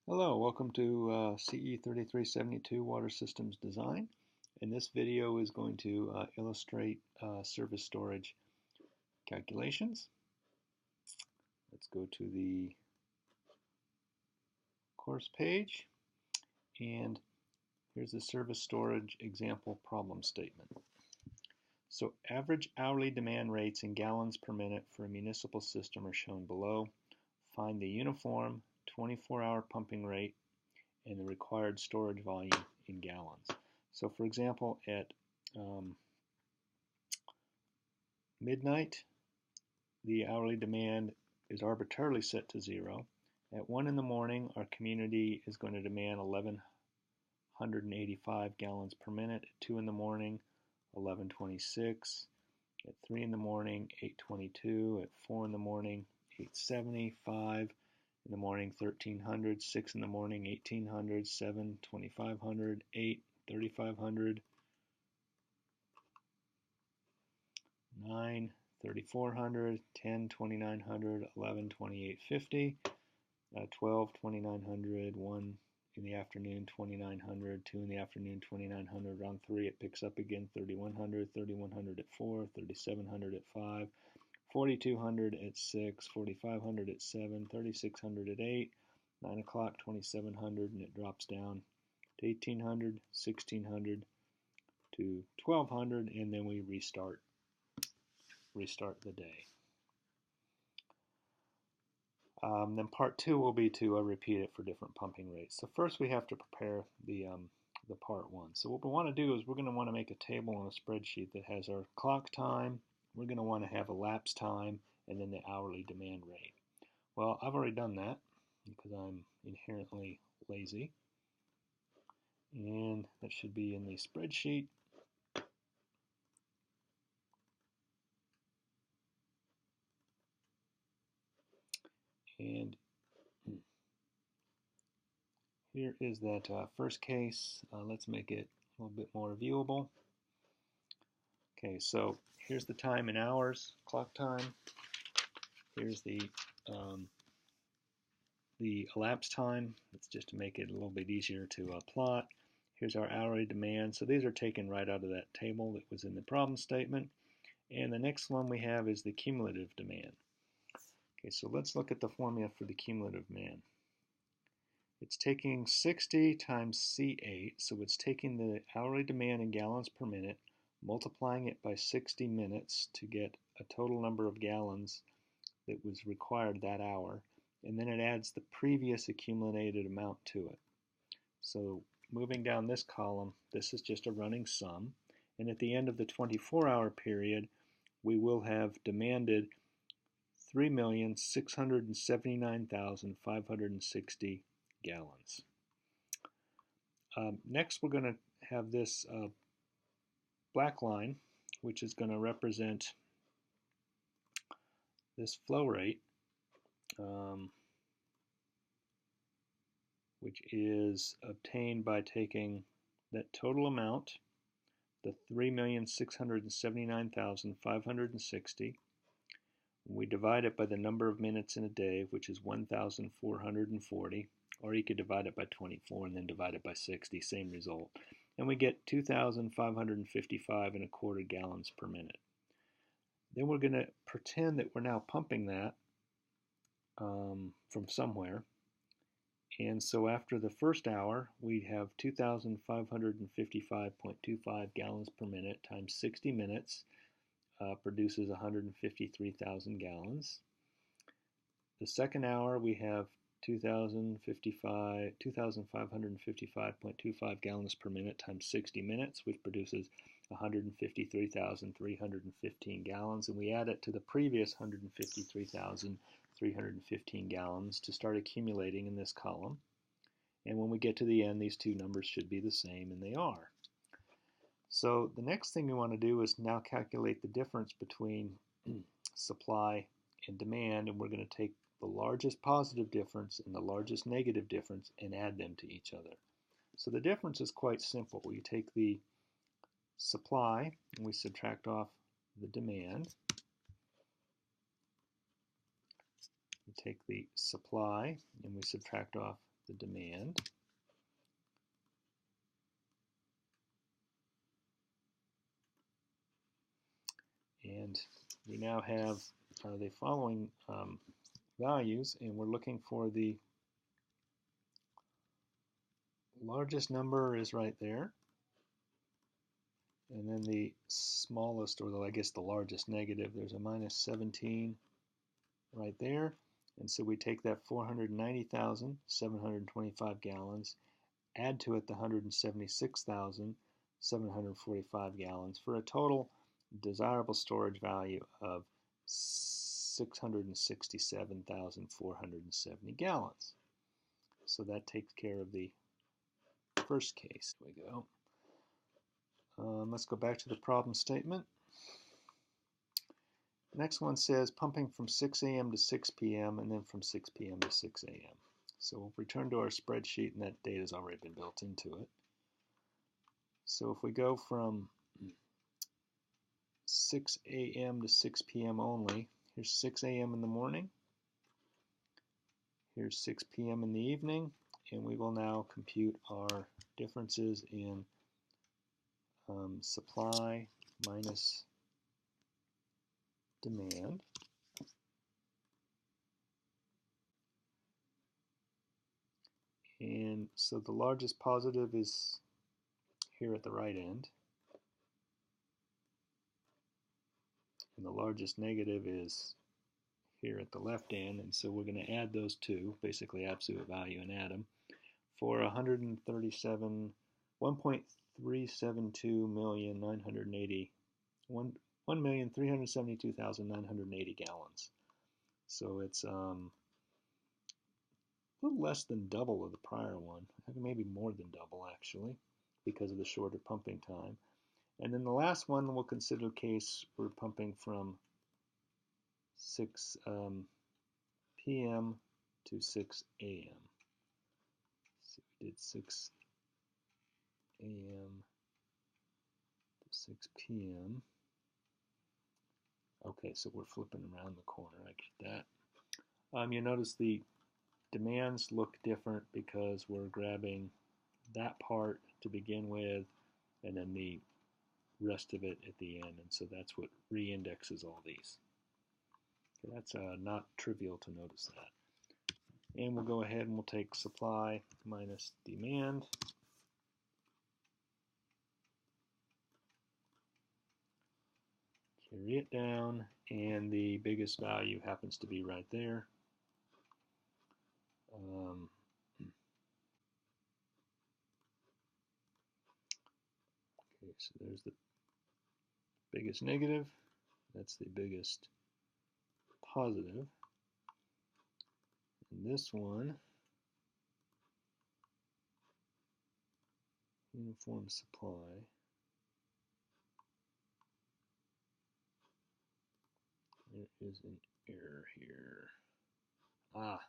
Hello, welcome to CE 3372 Water Systems Design. And this video is going to illustrate service storage calculations. Let's go to the course page, and here's the service storage example problem statement. So average hourly demand rates in gallons per minute for a municipal system are shown below. Find the uniform 24-hour pumping rate and the required storage volume in gallons. So for example, at midnight, the hourly demand is arbitrarily set to 0. At 1 in the morning, our community is going to demand 1,185 gallons per minute. At 2 in the morning, 1126. At 3 in the morning, 822. At 4 in the morning, 870. 5 in the morning, 1300. 6 in the morning, 1800. 7, 2500. 8, 3500. 9, 3400. 10, 2900. 11, 2850. 12, 2900. 1 in the afternoon, 2900. 2 in the afternoon, 2900. Round 3, it picks up again, 3100. 3100 at 4. 3700 at 5. 4200 at 6. 4500 at 7. 3600 at 8. 9 o'clock, 2700, and it drops down to 1800, 1600 to 1200, and then we restart the day. Then part 2 will be to repeat it for different pumping rates. So first we have to prepare the part 1. So what we want to do is we're going to want to make a table on a spreadsheet that has our clock time. We're going to want to have elapsed time and then the hourly demand rate. Well, I've already done that because I'm inherently lazy. And that should be in the spreadsheet. And here is that first case. Let's make it a little bit more viewable. Okay, so here's the time in hours, clock time. Here's the elapsed time. It's just to make it a little bit easier to plot. Here's our hourly demand. So these are taken right out of that table that was in the problem statement. And the next one we have is the cumulative demand. Okay, so let's look at the formula for the cumulative demand. It's taking 60 times C8, so it's taking the hourly demand in gallons per minute, multiplying it by 60 minutes to get a total number of gallons that was required that hour, and then it adds the previous accumulated amount to it. So moving down this column, this is just a running sum, and at the end of the 24-hour period, we will have demanded 3,679,560 gallons. Next, we're going to have this black line, which is going to represent this flow rate, which is obtained by taking that total amount, the 3,679,560. We divide it by the number of minutes in a day, which is 1,440, or you could divide it by 24 and then divide it by 60, same result. And we get 2,555.25 gallons per minute. Then we're going to pretend that we're now pumping that from somewhere. And so after the first hour, we have 2,555.25 gallons per minute times 60 minutes. Produces 153,000 gallons. The second hour we have 2,555.25 gallons per minute times 60 minutes, which produces 153,315 gallons, and we add it to the previous 153,315 gallons to start accumulating in this column. And when we get to the end, these two numbers should be the same, and they are. So the next thing we want to do is now calculate the difference between supply and demand, and we're going to take the largest positive difference and the largest negative difference and add them to each other. So the difference is quite simple. We take the supply and we subtract off the demand. We take the supply and we subtract off the demand. And we now have the following values, and we're looking for the largest number is right there, and then the smallest, or I guess the largest negative, there's a minus 17 right there. And so we take that 490,725 gallons, add to it the 176,745 gallons for a total desirable storage value of 667,470 gallons. So that takes care of the first case. Here we go. Let's go back to the problem statement. The next one says pumping from 6 a.m. to 6 p.m. and then from 6 p.m. to 6 a.m. So we'll return to our spreadsheet, and that data has already been built into it. So if we go from 6 a.m. to 6 p.m. only, here's 6 a.m. in the morning, here's 6 p.m. in the evening, and we will now compute our differences in supply minus demand. And so the largest positive is here at the right end, and the largest negative is here at the left end, and so we're going to add those two, basically absolute value, and add them for 1,372,980 gallons. So it's a little less than double of the prior one, maybe more than double actually, because of the shorter pumping time. And then the last one we'll consider the case we're pumping from 6 p.m. to 6 a.m. So we did 6 a.m. to 6 p.m. Okay, so we're flipping around the corner. I get that. You notice the demands look different because we're grabbing that part to begin with and then the rest of it at the end, and so that's what re-indexes all these. Okay, that's not trivial to notice that. And we'll go ahead and we'll take supply minus demand. Carry it down, and the biggest value happens to be right there. Okay, so there's the biggest negative. That's the biggest positive. And this one, uniform supply, there is an error here. Let's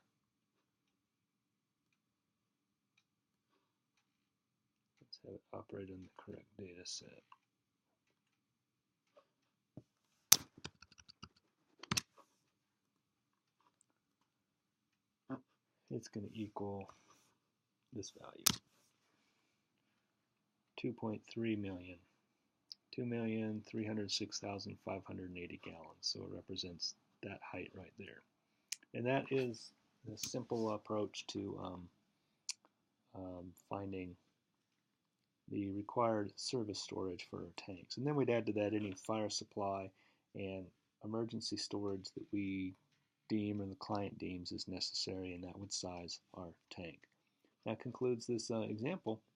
have it operate on the correct data set. It's going to equal this value, 2.3 million, 2,306,580 gallons. So it represents that height right there. And that is the simple approach to finding the required service storage for our tanks. And then we'd add to that any fire supply and emergency storage that we deem or the client deems is necessary, and that would size our tank. That concludes this example.